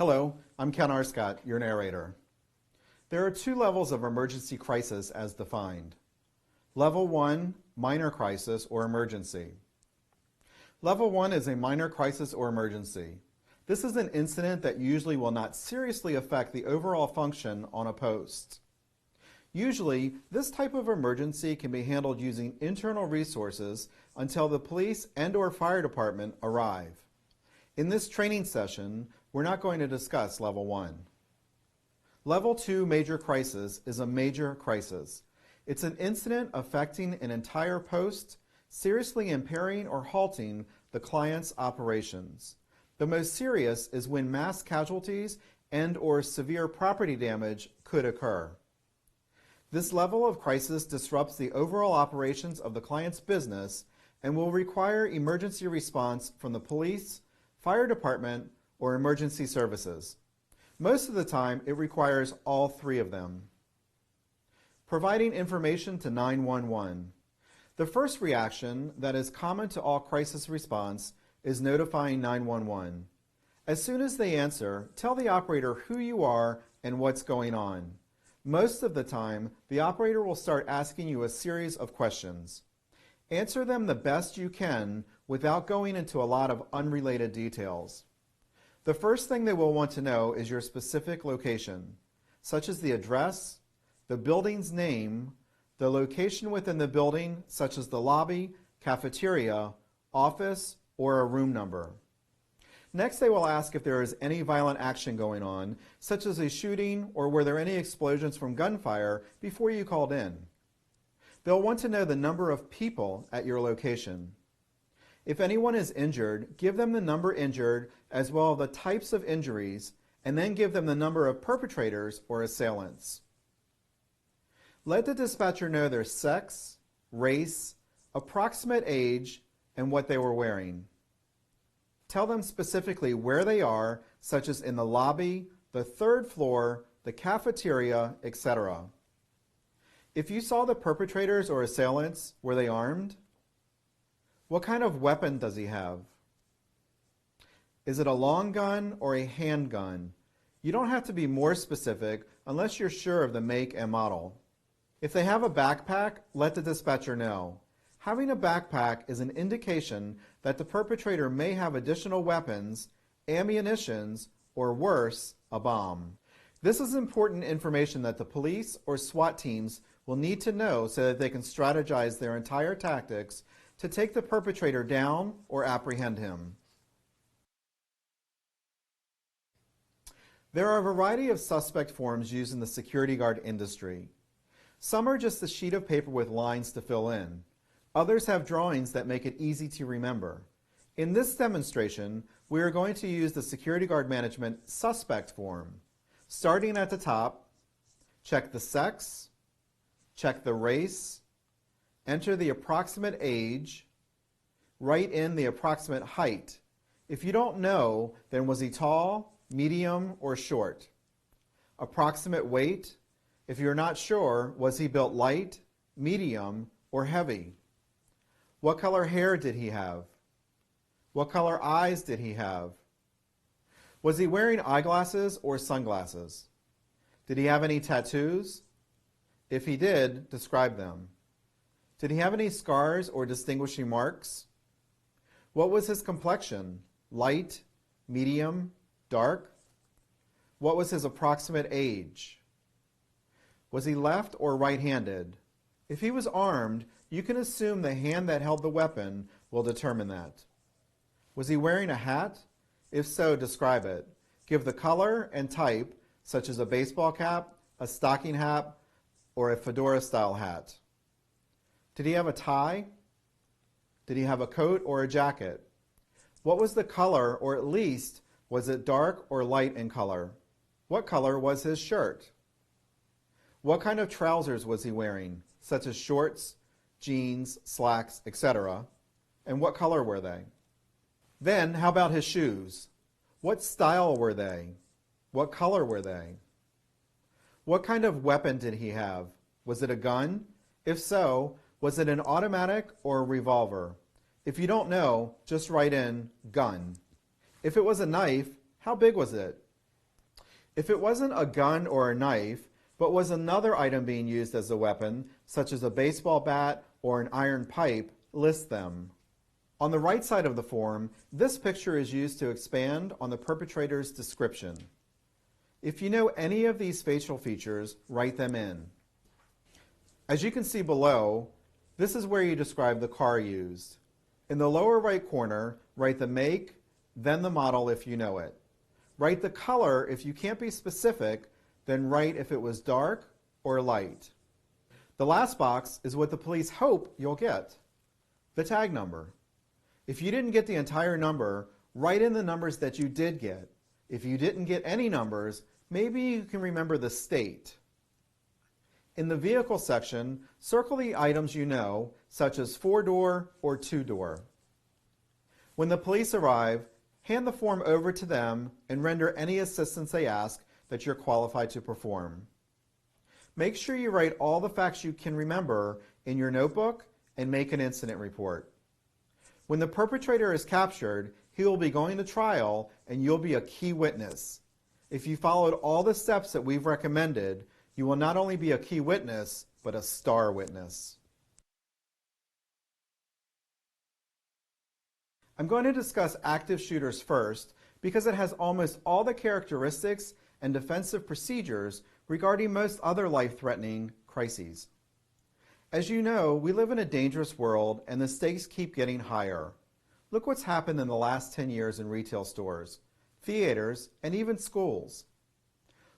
Hello, I'm Ken Arscott, your narrator. There are two levels of emergency crisis as defined. Level 1, minor crisis or emergency. Level 1 is a minor crisis or emergency. This is an incident that usually will not seriously affect the overall function on a post. Usually, this type of emergency can be handled using internal resources until the police and/or fire department arrive. In this training session, we're not going to discuss Level 1. Level 2 major crisis is a major crisis. It's an incident affecting an entire post, seriously impairing or halting the client's operations. The most serious is when mass casualties and/or severe property damage could occur. This level of crisis disrupts the overall operations of the client's business and will require emergency response from the police, fire department, or emergency services. Most of the time, it requires all three of them. Providing information to 911. The first reaction that is common to all crisis response is notifying 911. As soon as they answer, tell the operator who you are and what's going on. Most of the time, the operator will start asking you a series of questions. Answer them the best you can without going into a lot of unrelated details. The first thing they will want to know is your specific location, such as the address, the building's name, the location within the building, such as the lobby, cafeteria, office, or a room number. Next, they will ask if there is any violent action going on, such as a shooting or were there any explosions from gunfire before you called in. They'll want to know the number of people at your location. If anyone is injured, give them the number injured as well as the types of injuries, and then give them the number of perpetrators or assailants. Let the dispatcher know their sex, race, approximate age, and what they were wearing. Tell them specifically where they are, such as in the lobby, the third floor, the cafeteria, etc. If you saw the perpetrators or assailants, were they armed? What kind of weapon does he have? Is it a long gun or a handgun? You don't have to be more specific unless you're sure of the make and model. If they have a backpack, let the dispatcher know. Having a backpack is an indication that the perpetrator may have additional weapons, ammunitions, or worse, a bomb. This is important information that the police or SWAT teams will need to know so that they can strategize their entire tactics to take the perpetrator down or apprehend him. There are a variety of suspect forms used in the security guard industry. Some are just a sheet of paper with lines to fill in. Others have drawings that make it easy to remember. In this demonstration, we are going to use the security guard management suspect form. Starting at the top, check the sex, check the race, enter the approximate age, write in the approximate height. If you don't know, then was he tall, medium, or short? Approximate weight. If you're not sure, was he built light, medium, or heavy? What color hair did he have? What color eyes did he have? Was he wearing eyeglasses or sunglasses? Did he have any tattoos? If he did, describe them. Did he have any scars or distinguishing marks? What was his complexion? Light, medium, dark? What was his approximate age? Was he left or right-handed? If he was armed, you can assume the hand that held the weapon will determine that. Was he wearing a hat? If so, describe it. Give the color and type, such as a baseball cap, a stocking hat, or a fedora-style hat. Did he have a tie? Did he have a coat or a jacket? What was the color, or at least, was it dark or light in color? What color was his shirt? What kind of trousers was he wearing, such as shorts, jeans, slacks, etc.? And what color were they? Then, how about his shoes? What style were they? What color were they? What kind of weapon did he have? Was it a gun? If so, was it an automatic or a revolver? If you don't know, just write in gun. If it was a knife, how big was it? If it wasn't a gun or a knife, but was another item being used as a weapon, such as a baseball bat or an iron pipe, list them. On the right side of the form, this picture is used to expand on the perpetrator's description. If you know any of these facial features, write them in. As you can see below, this is where you describe the car used. In the lower right corner, write the make, then the model if you know it. Write the color if you can't be specific, then write if it was dark or light. The last box is what the police hope you'll get, the tag number. If you didn't get the entire number, write in the numbers that you did get. If you didn't get any numbers, maybe you can remember the state. In the vehicle section, circle the items you know, such as 4-door or 2-door. When the police arrive, hand the form over to them and render any assistance they ask that you're qualified to perform. Make sure you write all the facts you can remember in your notebook and make an incident report. When the perpetrator is captured, he will be going to trial and you'll be a key witness. If you followed all the steps that we've recommended, you will not only be a key witness, but a star witness. I'm going to discuss active shooters first because it has almost all the characteristics and defensive procedures regarding most other life-threatening crises. As you know, we live in a dangerous world and the stakes keep getting higher. Look what's happened in the last 10 years in retail stores, theaters, and even schools.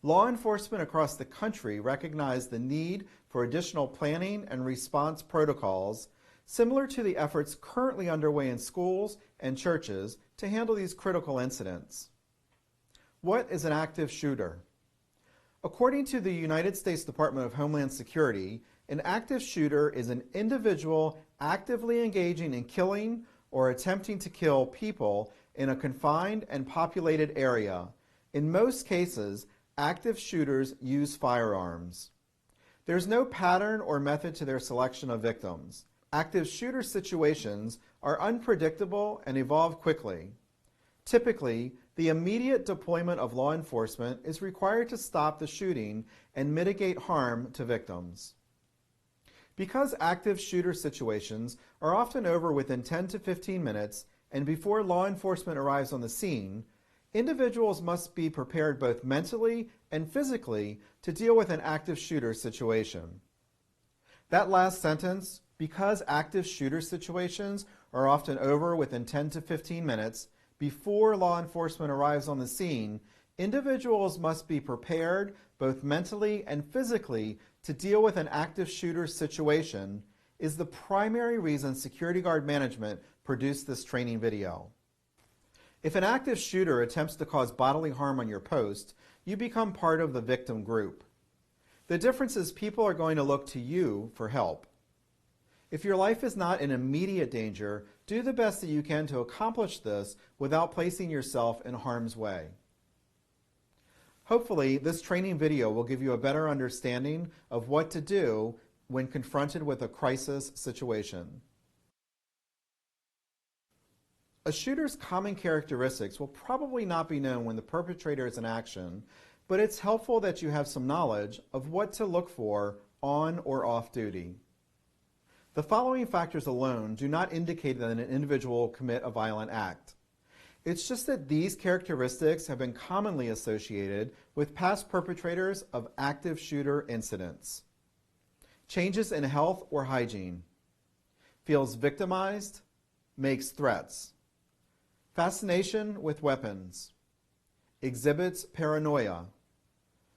Law enforcement across the country recognize the need for additional planning and response protocols similar to the efforts currently underway in schools and churches to handle these critical incidents. What is an active shooter? According to the United States Department of Homeland Security, an active shooter is an individual actively engaging in killing or attempting to kill people in a confined and populated area. In most cases, active shooters use firearms. There's no pattern or method to their selection of victims. Active shooter situations are unpredictable and evolve quickly. Typically, the immediate deployment of law enforcement is required to stop the shooting and mitigate harm to victims. Because active shooter situations are often over within 10 to 15 minutes and before law enforcement arrives on the scene, individuals must be prepared both mentally and physically to deal with an active shooter situation. That last sentence, because active shooter situations are often over within 10 to 15 minutes before law enforcement arrives on the scene, individuals must be prepared both mentally and physically to deal with an active shooter situation is the primary reason Security Guard Management produced this training video. If an active shooter attempts to cause bodily harm on your post, you become part of the victim group. The difference is people are going to look to you for help. If your life is not in immediate danger, do the best that you can to accomplish this without placing yourself in harm's way. Hopefully, this training video will give you a better understanding of what to do when confronted with a crisis situation. A shooter's common characteristics will probably not be known when the perpetrator is in action, but it's helpful that you have some knowledge of what to look for on or off duty. The following factors alone do not indicate that an individual will commit a violent act. It's just that these characteristics have been commonly associated with past perpetrators of active shooter incidents. Changes in health or hygiene. Feels victimized. Makes threats. Fascination with weapons. Exhibits paranoia.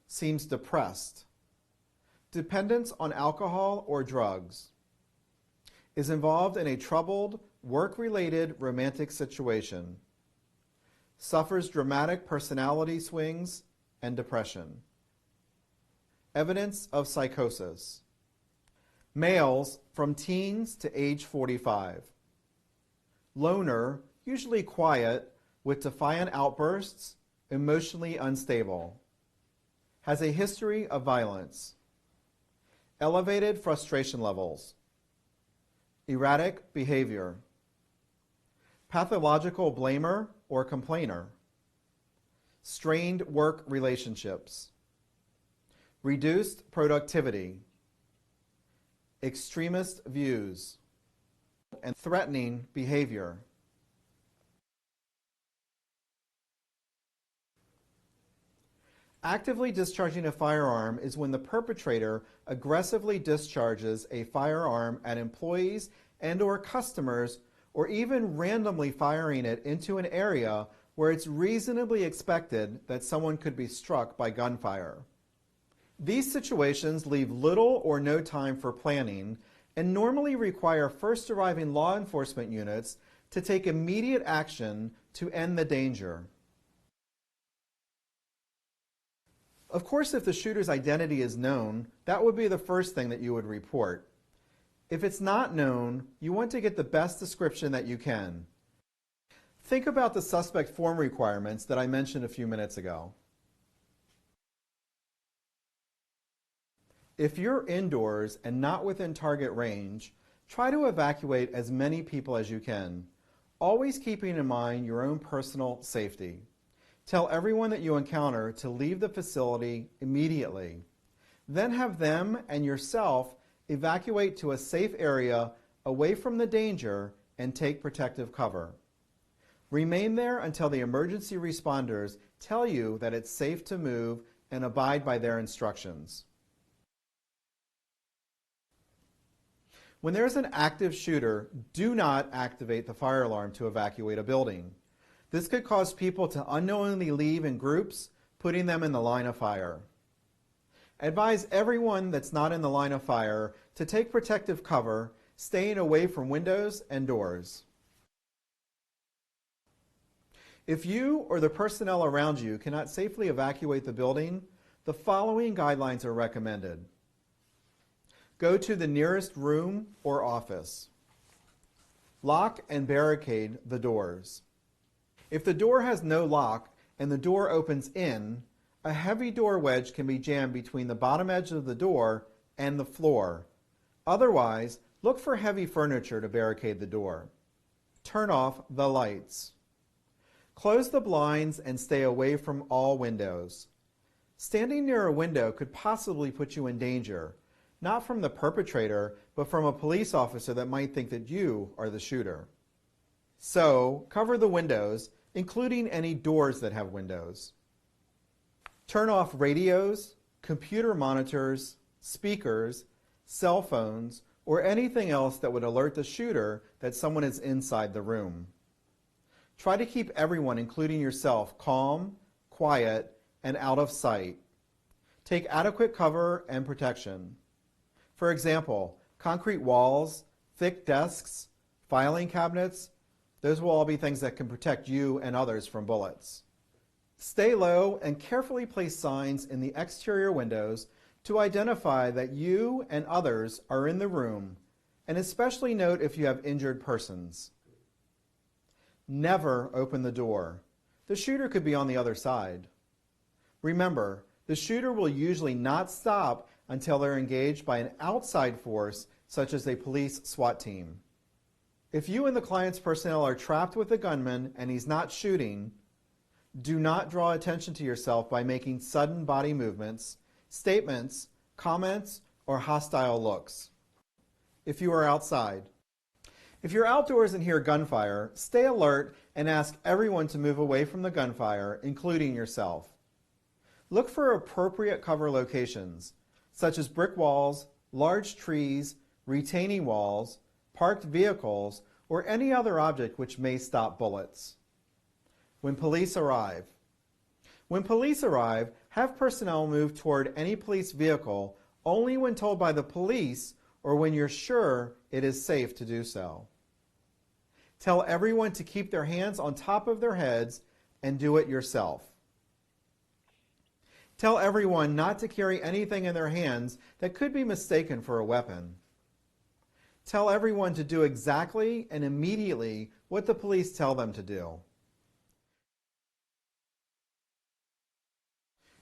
Seems depressed. Dependence on alcohol or drugs. Is involved in a troubled, work-related romantic situation. Suffers dramatic personality swings and depression. Evidence of psychosis. Males from teens to age 45. Loner, usually quiet, with defiant outbursts, emotionally unstable. Has a history of violence. Elevated frustration levels. Erratic behavior. Pathological blamer or complainer. strained work relationships, reduced productivity, extremist views, and threatening behavior. Actively discharging a firearm is when the perpetrator aggressively discharges a firearm at employees and/or customers, or even randomly firing it into an area where it's reasonably expected that someone could be struck by gunfire. These situations leave little or no time for planning and normally require first arriving law enforcement units to take immediate action to end the danger. Of course, if the shooter's identity is known, that would be the first thing that you would report. If it's not known, you want to get the best description that you can. Think about the suspect form requirements that I mentioned a few minutes ago. If you're indoors and not within target range, try to evacuate as many people as you can, always keeping in mind your own personal safety. Tell everyone that you encounter to leave the facility immediately. Then have them and yourself evacuate to a safe area away from the danger and take protective cover. Remain there until the emergency responders tell you that it's safe to move and abide by their instructions. When there's an active shooter, do not activate the fire alarm to evacuate a building. This could cause people to unknowingly leave in groups, putting them in the line of fire. Advise everyone that's not in the line of fire to take protective cover, staying away from windows and doors. If you or the personnel around you cannot safely evacuate the building, the following guidelines are recommended. Go to the nearest room or office. Lock and barricade the doors. If the door has no lock and the door opens in, a heavy door wedge can be jammed between the bottom edge of the door and the floor. Otherwise, look for heavy furniture to barricade the door. Turn off the lights. Close the blinds and stay away from all windows. Standing near a window could possibly put you in danger, not from the perpetrator, but from a police officer that might think that you are the shooter. So, cover the windows, including any doors that have windows. Turn off radios, computer monitors, speakers, cell phones, or anything else that would alert the shooter that someone is inside the room. Try to keep everyone, including yourself, calm, quiet, and out of sight. Take adequate cover and protection. For example, concrete walls, thick desks, filing cabinets, those will all be things that can protect you and others from bullets. Stay low and carefully place signs in the exterior windows to identify that you and others are in the room, and especially note if you have injured persons. Never open the door. The shooter could be on the other side. Remember, the shooter will usually not stop until they're engaged by an outside force, such as a police SWAT team. If you and the client's personnel are trapped with the gunman and he's not shooting, do not draw attention to yourself by making sudden body movements, statements, comments, or hostile looks. If you are outside. If you're outdoors and hear gunfire, stay alert and ask everyone to move away from the gunfire, including yourself. Look for appropriate cover locations, such as brick walls, large trees, retaining walls, parked vehicles, or any other object which may stop bullets. When police arrive. When police arrive, have personnel move toward any police vehicle only when told by the police or when you're sure it is safe to do so. Tell everyone to keep their hands on top of their heads and do it yourself. Tell everyone not to carry anything in their hands that could be mistaken for a weapon. Tell everyone to do exactly and immediately what the police tell them to do.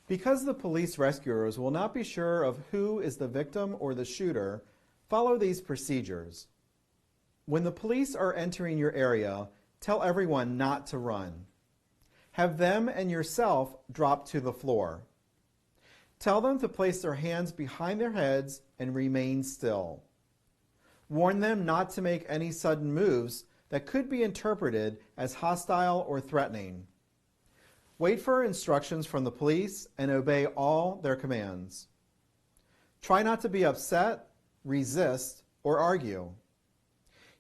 Because the police rescuers will not be sure of who is the victim or the shooter, follow these procedures. When the police are entering your area, tell everyone not to run. Have them and yourself drop to the floor. Tell them to place their hands behind their heads and remain still. Warn them not to make any sudden moves that could be interpreted as hostile or threatening. Wait for instructions from the police and obey all their commands. Try not to be upset, resist, or argue.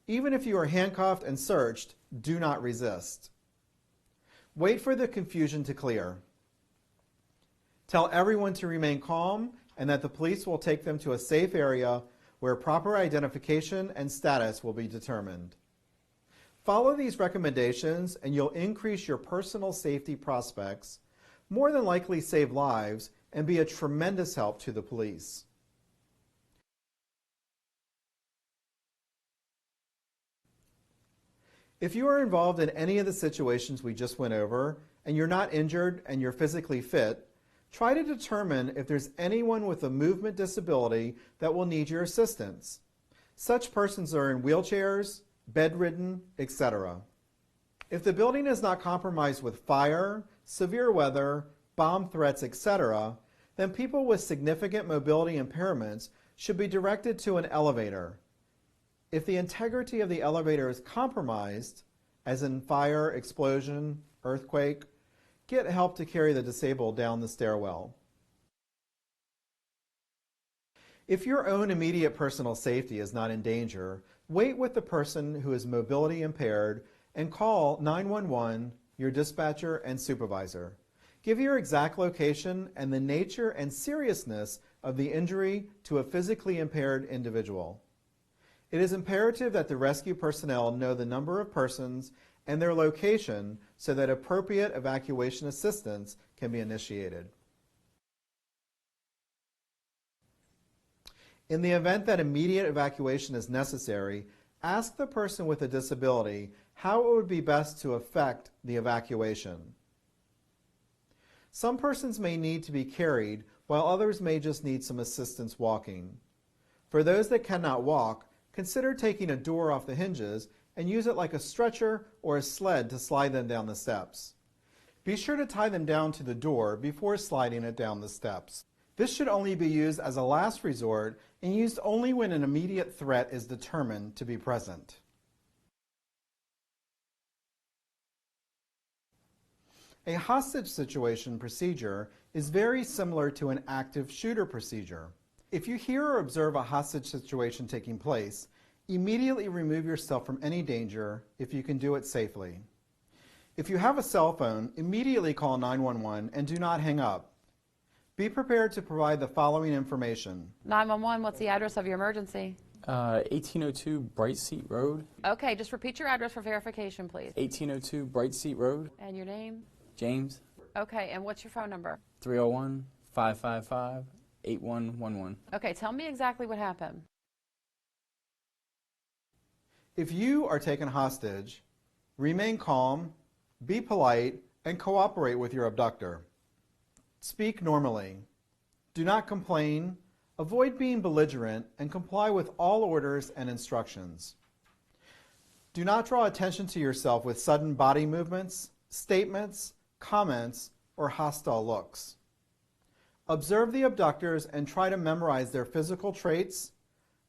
Even if you are handcuffed and searched, do not resist. Wait for the confusion to clear. Tell everyone to remain calm and that the police will take them to a safe area where proper identification and status will be determined. Follow these recommendations and you'll increase your personal safety prospects, more than likely save lives, and be a tremendous help to the police. If you are involved in any of the situations we just went over, and you're not injured and you're physically fit, try to determine if there's anyone with a movement disability that will need your assistance. Such persons are in wheelchairs, bedridden, etc. If the building is not compromised with fire, severe weather, bomb threats, etc., then people with significant mobility impairments should be directed to an elevator. If the integrity of the elevator is compromised, as in fire, explosion, earthquake, get help to carry the disabled down the stairwell. If your own immediate personal safety is not in danger, wait with the person who is mobility impaired and call 911, your dispatcher and supervisor. Give your exact location and the nature and seriousness of the injury to a physically impaired individual. It is imperative that the rescue personnel know the number of persons and their location so that appropriate evacuation assistance can be initiated. In the event that immediate evacuation is necessary, ask the person with a disability how it would be best to effect the evacuation. Some persons may need to be carried, while others may just need some assistance walking. For those that cannot walk, consider taking a door off the hinges and use it like a stretcher or a sled to slide them down the steps. Be sure to tie them down to the door before sliding it down the steps. This should only be used as a last resort and used only when an immediate threat is determined to be present. A hostage situation procedure is very similar to an active shooter procedure. If you hear or observe a hostage situation taking place, immediately remove yourself from any danger if you can do it safely. If you have a cell phone, immediately call 911 and do not hang up. Be prepared to provide the following information. 911, what's the address of your emergency? 1802 Bright Seat Road. Okay, just repeat your address for verification, please. 1802 Bright Seat Road. And your name? James. Okay, and what's your phone number? 301-555-8111. Okay, tell me exactly what happened. If you are taken hostage, remain calm, be polite, and cooperate with your abductor. Speak normally. Do not complain. Avoid being belligerent and comply with all orders and instructions. Do not draw attention to yourself with sudden body movements, statements, comments, or hostile looks. Observe the abductors and try to memorize their physical traits,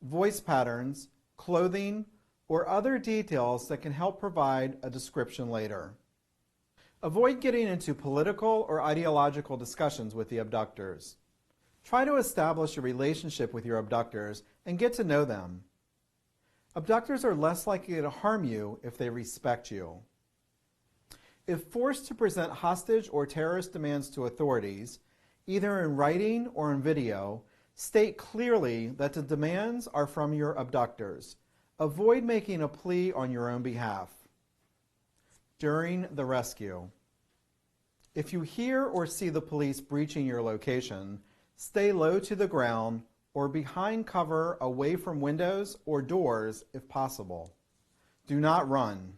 voice patterns, clothing, or other details that can help provide a description later. Avoid getting into political or ideological discussions with the abductors. Try to establish a relationship with your abductors and get to know them. Abductors are less likely to harm you if they respect you. If forced to present hostage or terrorist demands to authorities, either in writing or in video, state clearly that the demands are from your abductors. Avoid making a plea on your own behalf. During the rescue, if you hear or see the police breaching your location, stay low to the ground or behind cover away from windows or doors if possible. Do not run.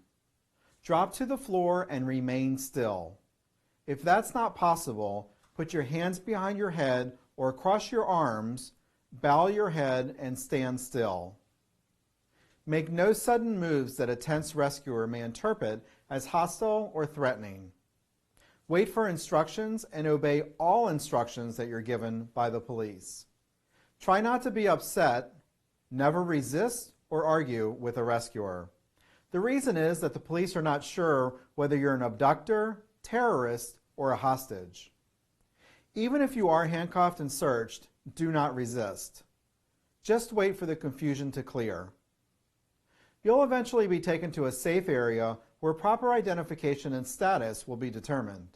Drop to the floor and remain still. If that's not possible, put your hands behind your head or cross your arms, bow your head, and stand still. Make no sudden moves that a tense rescuer may interpret as hostile or threatening. Wait for instructions and obey all instructions that you're given by the police. Try not to be upset. Never resist or argue with a rescuer. The reason is that the police are not sure whether you're an abductor, terrorist, or a hostage. Even if you are handcuffed and searched, do not resist. Just wait for the confusion to clear. You'll eventually be taken to a safe area where proper identification and status will be determined.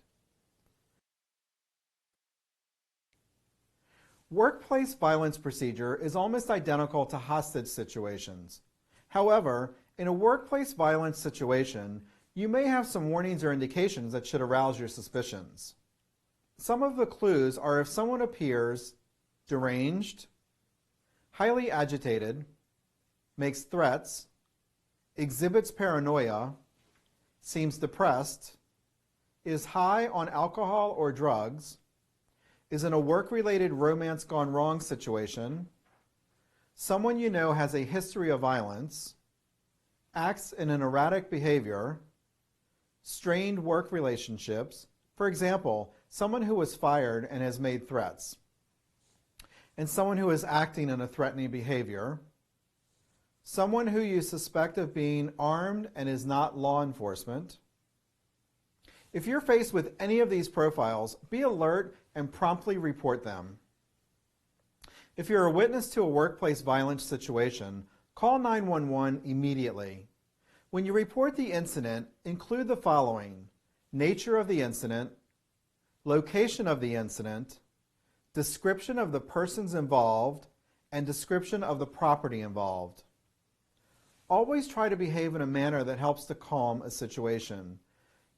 Workplace violence procedure is almost identical to hostage situations. However, in a workplace violence situation, you may have some warnings or indications that should arouse your suspicions. Some of the clues are if someone appears deranged, highly agitated, makes threats, exhibits paranoia, seems depressed, is high on alcohol or drugs, is in a work-related romance gone wrong situation, someone you know has a history of violence, acts in an erratic behavior, strained work relationships, for example, someone who was fired and has made threats, and someone who is acting in a threatening behavior, someone who you suspect of being armed and is not law enforcement. If you're faced with any of these profiles, be alert and promptly report them. If you're a witness to a workplace violence situation, call 911 immediately. When you report the incident, include the following: nature of the incident, location of the incident, description of the persons involved, and description of the property involved. Always try to behave in a manner that helps to calm a situation.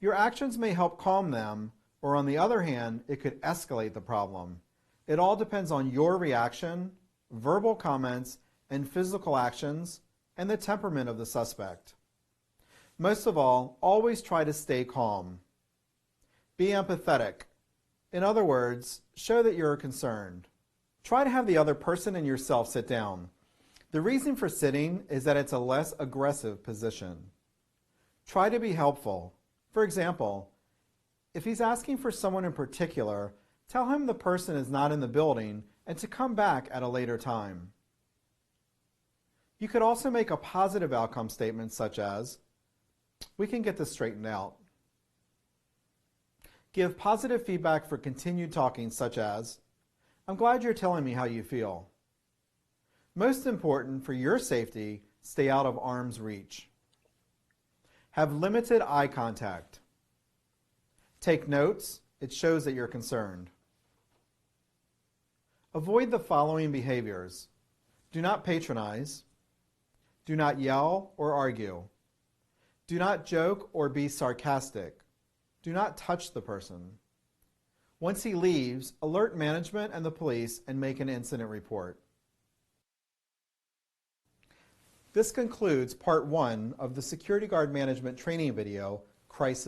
Your actions may help calm them, or on the other hand, it could escalate the problem. It all depends on your reaction, verbal comments, and physical actions, and the temperament of the suspect. Most of all, always try to stay calm. Be empathetic. In other words, show that you're concerned. Try to have the other person and yourself sit down. The reason for sitting is that it's a less aggressive position. Try to be helpful. For example, if he's asking for someone in particular, tell him the person is not in the building and to come back at a later time. You could also make a positive outcome statement such as, "We can get this straightened out." Give positive feedback for continued talking such as, "I'm glad you're telling me how you feel." Most important for your safety, stay out of arm's reach. Have limited eye contact. Take notes. It shows that you're concerned. Avoid the following behaviors. Do not patronize. Do not yell or argue. Do not joke or be sarcastic. Do not touch the person. Once he leaves, alert management and the police and make an incident report. This concludes part 1 of the Security Guard Management training video, Crisis.